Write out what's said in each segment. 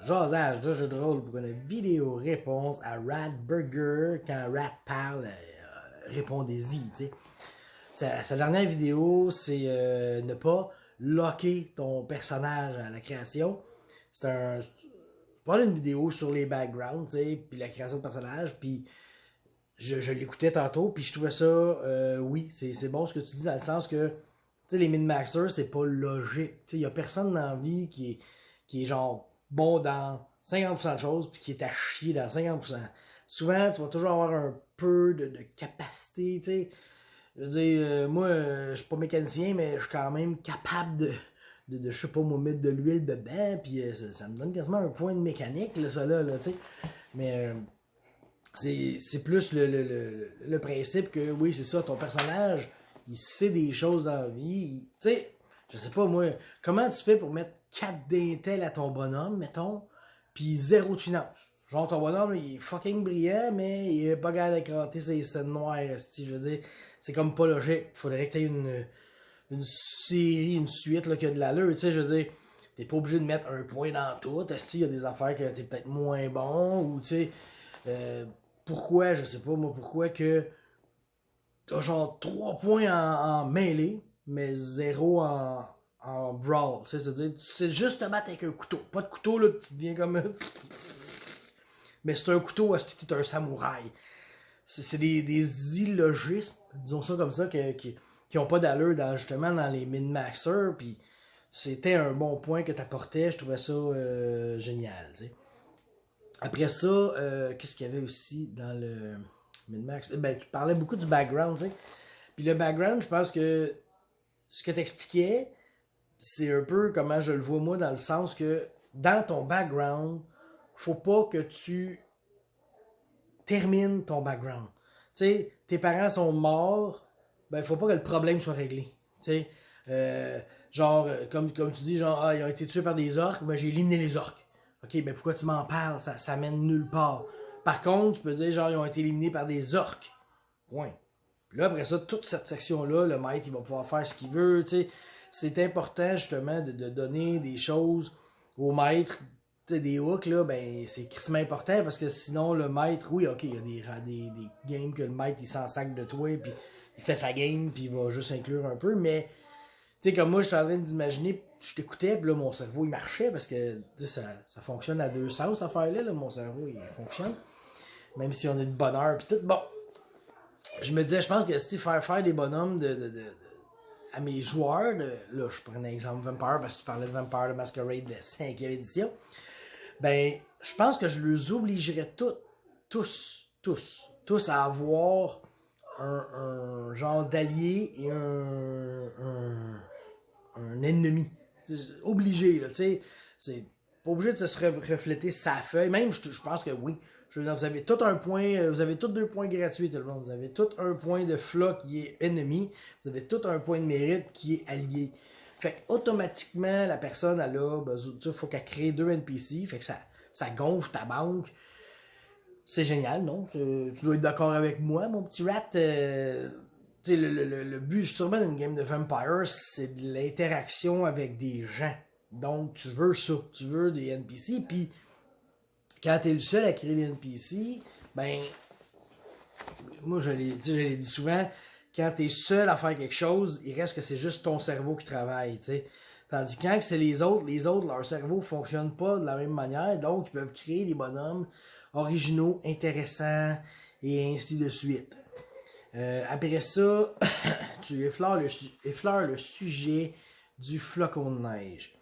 jasage de jeux de rôle pour une vidéo réponse à Rat Burger quand Rat parle, répondez-y, tu sais. Sa dernière vidéo, c'est ne pas locker ton personnage à la création. C'est pas une vidéo sur les backgrounds, tu sais, puis la création de personnage, puis je l'écoutais tantôt, puis je trouvais ça, oui, c'est bon ce que tu dis, dans le sens que, tu sais, les min-maxers, c'est pas logique. Tu sais, il y a personne dans la vie qui est genre bon dans 50% de choses, puis qui est à chier dans 50%. Souvent, tu vas toujours avoir un peu de capacité, tu sais. Je veux dire, moi, je suis pas mécanicien, mais je suis quand même capable de je sais pas, moi, mettre de l'huile dedans, puis ça me donne quasiment un point de mécanique, là, ça là, tu sais. Mais c'est plus le principe que, oui, c'est ça, ton personnage, il sait des choses dans la vie. Tu sais, je sais pas, moi, comment tu fais pour mettre 4 d'intel à ton bonhomme, mettons, puis 0 de finance? Genre, ton bonhomme, il est fucking brillant, mais il est pas capable d'écrater ses scènes noires, je veux dire, c'est comme pas logique. Faudrait que tu aies une série, une suite là, qui a de l'allure, tu sais, je veux dire, t'es pas obligé de mettre un point dans tout, il y a des affaires que t'es peut-être moins bon, ou tu sais, pourquoi, je sais pas moi, pourquoi que t'as genre 3 points en mêlée, mais 0 en brawl, tu sais, c'est-à-dire, tu sais juste te battre avec un couteau, pas de couteau, là, tu deviens comme... mais c'est un couteau, si t'es un samouraï. C'est des illogismes, disons ça comme ça, qui ont pas d'allure justement dans les min-maxers, puis c'était un bon point que t'apportais, je trouvais ça génial, tu sais. Après ça, qu'est-ce qu'il y avait aussi dans le min-max? Ben, tu parlais beaucoup du background, tu sais. Puis le background, je pense que ce que t'expliquais, c'est un peu comment je le vois moi, dans le sens que dans ton background, faut pas que tu termines ton background. Tu sais, tes parents sont morts, ben faut pas que le problème soit réglé. Tu sais, genre, comme tu dis, genre, ah, ils ont été tués par des orques, ben j'ai éliminé les orques. Ok, ben pourquoi tu m'en parles? Ça mène nulle part. Par contre, tu peux dire, genre, ils ont été éliminés par des orques. Point. Puis là, après ça, toute cette section-là, le maître, il va pouvoir faire ce qu'il veut, tu sais. C'est important, justement, de donner des choses au maître. Tu sais, des hooks, là, ben, c'est crissement important, parce que sinon, le maître, oui, ok, il y a des games que le maître, il s'en sac de toi, puis il fait sa game, puis il va juste inclure un peu, mais, tu sais, comme moi, je suis en train d'imaginer, je t'écoutais, puis là, mon cerveau, il marchait, parce que, tu sais, ça fonctionne à deux sens, cette affaire-là, là, mon cerveau, il fonctionne. Même si on est de bonne heure, puis tout, bon. Je me disais, je pense que si faire des bonhommes à mes joueurs, là, je prends un exemple Vampire, parce que tu parlais de Vampire de Masquerade de 5e édition, ben, je pense que je les obligerais tous à avoir un genre d'allié et un ennemi. Obligé, là, tu sais. C'est pas obligé de se refléter sa feuille. Même, je pense que oui. Vous avez tout un point, vous avez tous 2 points gratuits, tout le monde. Vous avez tout un point de flat qui est ennemi. Vous avez tout un point de mérite qui est allié. Fait que automatiquement, la personne, elle a, ben, il faut qu'elle crée 2 NPC. Fait que ça gonfle ta banque. C'est génial, non? Tu dois être d'accord avec moi, mon petit rat. Le but sûrement d'une game de Vampire, c'est de l'interaction avec des gens. Donc, tu veux ça. Tu veux des NPC. Puis, quand t'es le seul à créer des NPC, ben, moi, je l'ai dit souvent, quand t'es seul à faire quelque chose, il reste que c'est juste ton cerveau qui travaille, tu sais. Tandis que quand c'est les autres, leur cerveau fonctionne pas de la même manière, donc ils peuvent créer des bonhommes originaux, intéressants, et ainsi de suite. Après ça, tu effleures le sujet du flocon de neige.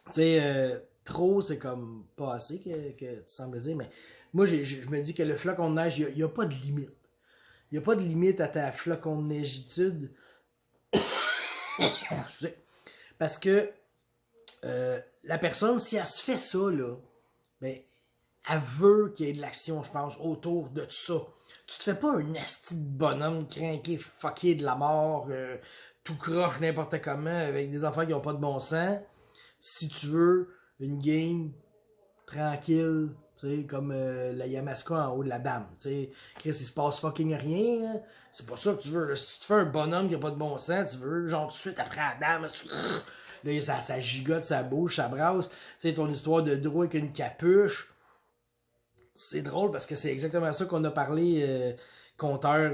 Tu sais, trop, c'est comme pas assez que tu sembles dire, mais moi, je me dis que le flocon de neige, il n'y a pas de limite. Il n'y a pas de limite à ta flocon de neigitude. Parce que la personne, si elle se fait ça, là, ben, elle veut qu'il y ait de l'action, je pense, autour de ça. Tu te fais pas un asti de bonhomme craqué, fucké de la mort, tout croche n'importe comment, avec des enfants qui n'ont pas de bon sens. Si tu veux une game tranquille, tu sais, comme la Yamaska en haut de la dame, tu sais, Chris, il se passe fucking rien, hein? C'est pas ça que tu veux, là. Si tu te fais un bonhomme qui a pas de bon sens, tu veux, genre, tout de suite après la dame, Puis là, ça gigote, ça bouge, ça brasse. Tu sais, ton histoire de Drew avec une capuche, c'est drôle parce que c'est exactement ça qu'on a parlé, compteur,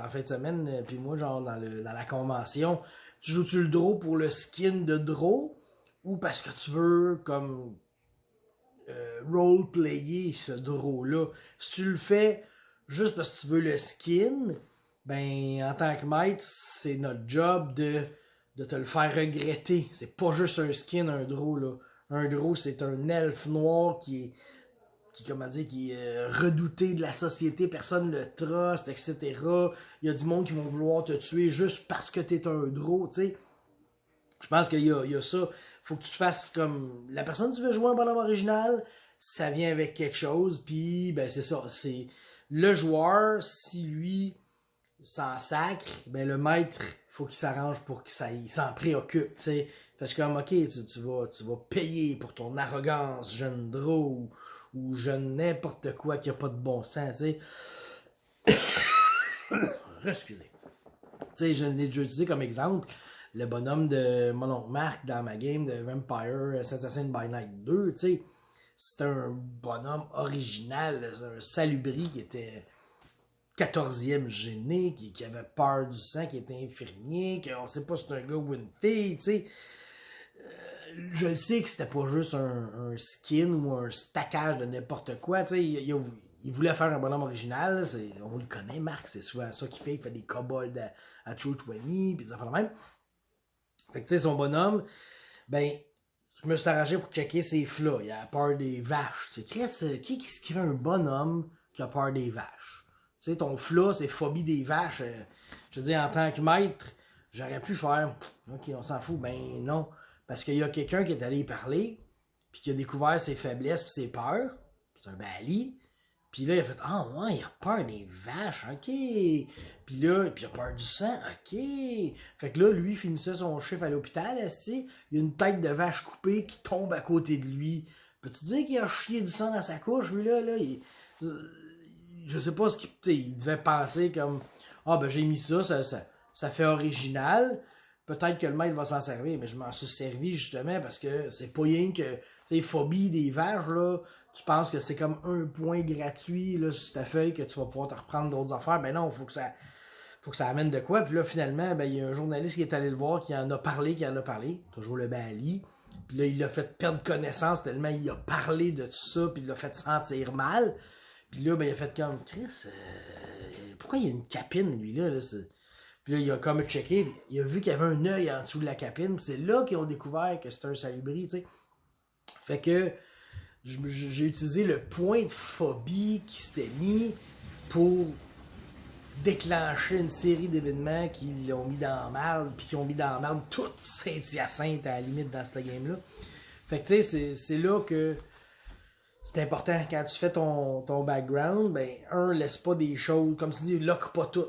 en fin de semaine, puis moi, genre, dans la convention. Tu joues-tu le draw pour le skin de draw ou parce que tu veux, comme, roleplayer ce draw-là? Si tu le fais juste parce que tu veux le skin, ben, en tant que maître, c'est notre job de te le faire regretter. C'est pas juste un skin, un draw, là. Un draw, c'est un elfe noir comment dire, qui est redouté de la société, personne ne le trust, etc. Il y a du monde qui vont vouloir te tuer juste parce que t'es un draw, tu sais. Je pense qu'il y a ça. Faut que tu fasses comme... La personne que tu veux jouer un bonhomme original, ça vient avec quelque chose, puis ben c'est ça. C'est le joueur, si lui s'en sacre, ben le maître, faut qu'il s'arrange pour qu'il s'en préoccupe, tu sais. Fait que comme, ok, tu vas payer pour ton arrogance, jeune draw, ou jeune n'importe quoi qui a pas de bon sens, tu sais. Excusez. Tu sais, je l'ai déjà utilisé comme exemple. Le bonhomme de mon oncle Marc dans ma game de Vampire Assassin by Night 2, tu sais. C'était un bonhomme original, un salubri qui était 14e gêné, qui avait peur du sang, qui était infirmier, qu'on sait pas si c'est un gars ou une fille, tu sais. Je sais que c'était pas juste un skin ou un stackage de n'importe quoi, tu sais. Il voulait faire un bonhomme original, on le connaît, Marc, c'est souvent ça qu'il fait. Il fait des kobolds à True 20, puis ça fait le même. Fait que tu sais, son bonhomme, ben, je me suis arrangé pour checker ses flas. Il a peur des vaches. Tu sais, qui se crée un bonhomme qui a peur des vaches? Tu sais, ton flas, c'est phobie des vaches. Je veux dire, en tant que maître, j'aurais pu faire, ok, on s'en fout. Ben non. Parce qu'il y a quelqu'un qui est allé y parler, puis qui a découvert ses faiblesses puis ses peurs. C'est un bali. Puis là, il a fait, ah ouais, il a peur des vaches, ok. Puis là, il a peur du sang, ok. Fait que là, lui, il finissait son chiffre à l'hôpital, il y a une tête de vache coupée qui tombe à côté de lui. Peux-tu dire qu'il a chié du sang dans sa couche, lui, là? Je sais pas ce qu'il... Il devait penser comme, ah ben j'ai mis ça fait original. Peut-être que le maître va s'en servir, mais je m'en suis servi justement parce que c'est pas rien que, tu sais, phobie des vaches, là. Tu penses que c'est comme un point gratuit là, sur ta feuille que tu vas pouvoir te reprendre d'autres affaires. Ben non, faut que ça amène de quoi. Puis là, finalement, ben, il y a un journaliste qui est allé le voir, qui en a parlé. Toujours le Bali. Puis là, il l'a fait perdre connaissance tellement il a parlé de tout ça, puis il l'a fait sentir mal. Puis là, ben, il a fait comme, Chris, pourquoi il y a une capine, lui, là? Puis là, il a comme checké, puis il a vu qu'il y avait un œil en dessous de la capine. C'est là qu'ils ont découvert que c'était un salubri, tu sais. Fait que j'ai utilisé le point de phobie qui s'était mis pour déclencher une série d'événements qui l'ont mis dans la merde, puis qui ont mis dans la merde toute Saint-Hyacinthe à la limite dans cette game-là. Fait que tu sais, c'est là que c'est important. Quand tu fais ton background, ben, laisse pas des choses, comme tu dis, lock pas tout.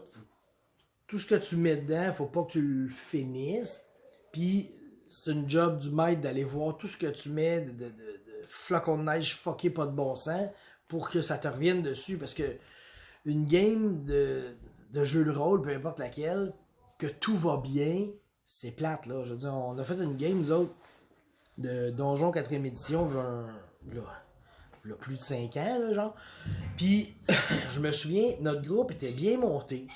Tout ce que tu mets dedans, faut pas que tu le finisses. Puis c'est une job du maître d'aller voir tout ce que tu mets de flocons de neige fucké pas de bon sens pour que ça te revienne dessus. Parce que une game de jeu de rôle, peu importe laquelle, que tout va bien, c'est plate, là. Je veux dire, on a fait une game, nous autres, de Donjon 4ème édition, là, plus de 5 ans, là, genre. Puis, je me souviens, notre groupe était bien monté.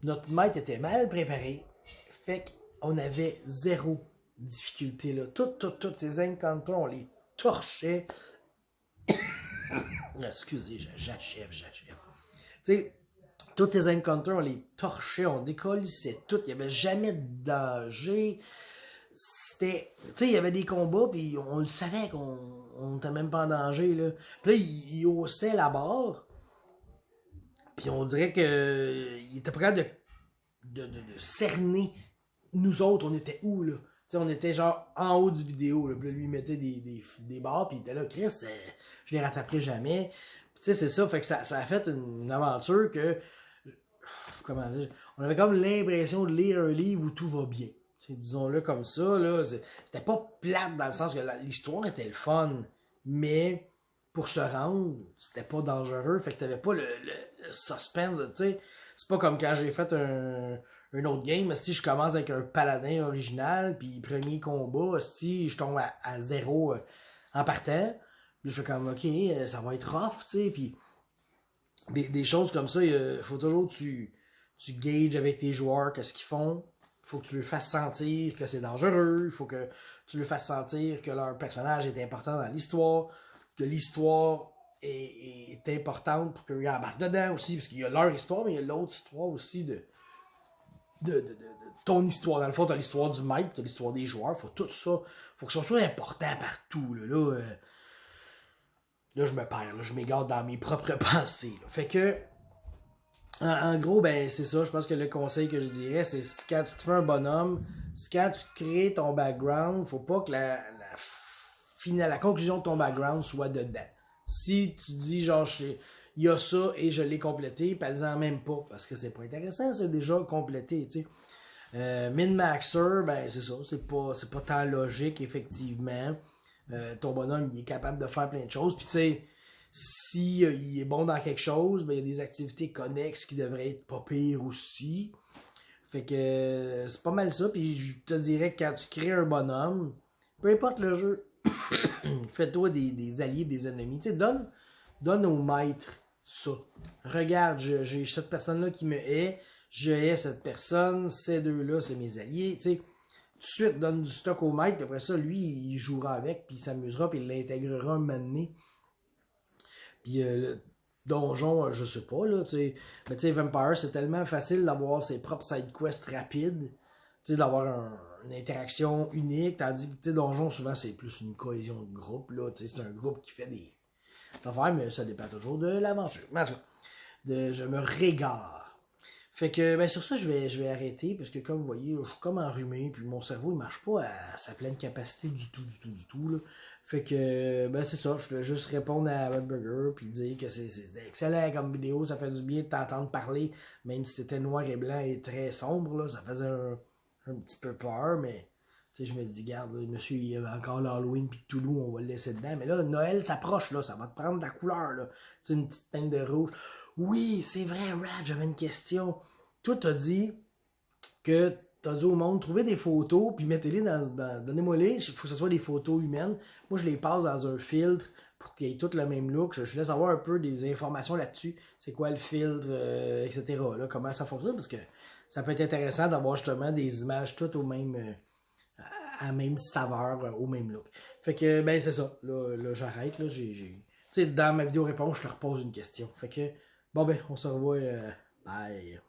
Notre maître était mal préparé. Fait qu'on avait zéro difficulté, là. Toutes ces encounters, on les torchait. Excusez, j'achève. Tu sais, tous ces encounters, on les torchait, on décollissait tout. Il n'y avait jamais de danger. C'était... Tu sais, il y avait des combats, puis on le savait qu'on n'était même pas en danger, là. Puis là, il haussait la barre. Puis on dirait que il était prêt de cerner. Nous autres, on était où, là? T'sais, on était genre en haut du vidéo, là. Puis là, lui, il mettait des barres, puis il était là, Chris, je les rattraperai jamais. Puis tu sais, c'est ça, fait que ça a fait une aventure que, comment dire, on avait comme l'impression de lire un livre où tout va bien. Disons-le comme ça, là. C'était pas plate dans le sens que l'histoire était le fun, mais pour se rendre, c'était pas dangereux, fait que t'avais pas le suspense, tu sais. C'est pas comme quand j'ai fait un autre game, si je commence avec un paladin original, puis premier combat, si je tombe à 0 en partant, puis je fais comme, ok, ça va être rough, tu sais, puis des choses comme ça, il faut toujours que tu gages avec tes joueurs qu'est-ce qu'ils font. Il faut que tu leur fasses sentir que c'est dangereux. Il faut que tu leur fasses sentir que leur personnage est important dans l'histoire. Que l'histoire est importante pour qu'ils embarquent dedans aussi. Parce qu'il y a leur histoire, mais il y a l'autre histoire aussi de ton histoire. Dans le fond, tu as l'histoire du maître, tu as l'histoire des joueurs. Faut tout ça. Faut que ça soit important partout. Là, je me perds. Là, je m'égare dans mes propres pensées. Là. Fait que en gros, ben c'est ça. Je pense que le conseil que je dirais, c'est quand tu te fais un bonhomme, quand tu crées ton background, faut pas que la conclusion de ton background soit dedans. Si tu dis genre il y a ça et je l'ai complété, parle-en même pas, parce que c'est pas intéressant, c'est déjà complété, tu sais. Min-maxer, ben c'est ça, c'est pas tant logique, effectivement. Ton bonhomme, il est capable de faire plein de choses, puis tu sais, si il est bon dans quelque chose, ben il y a des activités connexes qui devraient être pas pires aussi. Fait que c'est pas mal ça, puis je te dirais que quand tu crées un bonhomme, peu importe le jeu, fais-toi des alliés, des ennemis. Tu sais, donne au maître ça. Regarde, j'ai cette personne-là qui me hait, je hais cette personne, ces deux-là, c'est mes alliés. Tu sais, tout de suite, donne du stock au maître, puis après ça, lui, il jouera avec, puis il s'amusera, puis il l'intégrera un moment donné. Puis le donjon, je sais pas, là, tu sais. Mais tu sais, Vampire, c'est tellement facile d'avoir ses propres side quests rapides, tu sais, d'avoir une interaction unique, tandis que, tu sais, donjon, souvent, c'est plus une cohésion de groupe, là, tu sais, c'est un groupe qui fait des affaires, mais ça dépend toujours de l'aventure. Mais en tout cas, je me régare. Fait que, ben, sur ça, je vais arrêter, parce que, comme vous voyez, je suis comme enrhumé, puis mon cerveau, il marche pas à sa pleine capacité du tout, là. Fait que, ben, c'est ça, je voulais juste répondre à Radburger, puis dire que c'est excellent comme vidéo, ça fait du bien de t'entendre parler, même si c'était noir et blanc et très sombre, là, ça faisait un petit peu peur, mais, tu sais, je me dis, garde, là, monsieur, il y a encore l'Halloween, puis Toulouse, on va le laisser dedans, mais là, Noël s'approche, là, ça va te prendre de la couleur, là, tu sais, une petite teinte de rouge. Oui, c'est vrai, Rad, j'avais une question. Toi, t'as dit que t'as dit au monde, trouvez des photos, puis mettez-les donnez-moi-les, il faut que ce soit des photos humaines. Moi, je les passe dans un filtre pour qu'ils aient tous le même look. Je laisse avoir un peu des informations là-dessus. C'est quoi le filtre, etc. Là, comment ça fonctionne, parce que ça peut être intéressant d'avoir justement des images toutes au même, à la même saveur, au même look. Fait que, ben, c'est ça. Là j'arrête. Là, tu sais, dans ma vidéo réponse, je te repose une question. Fait que, bon, ben, on se revoit. Bye.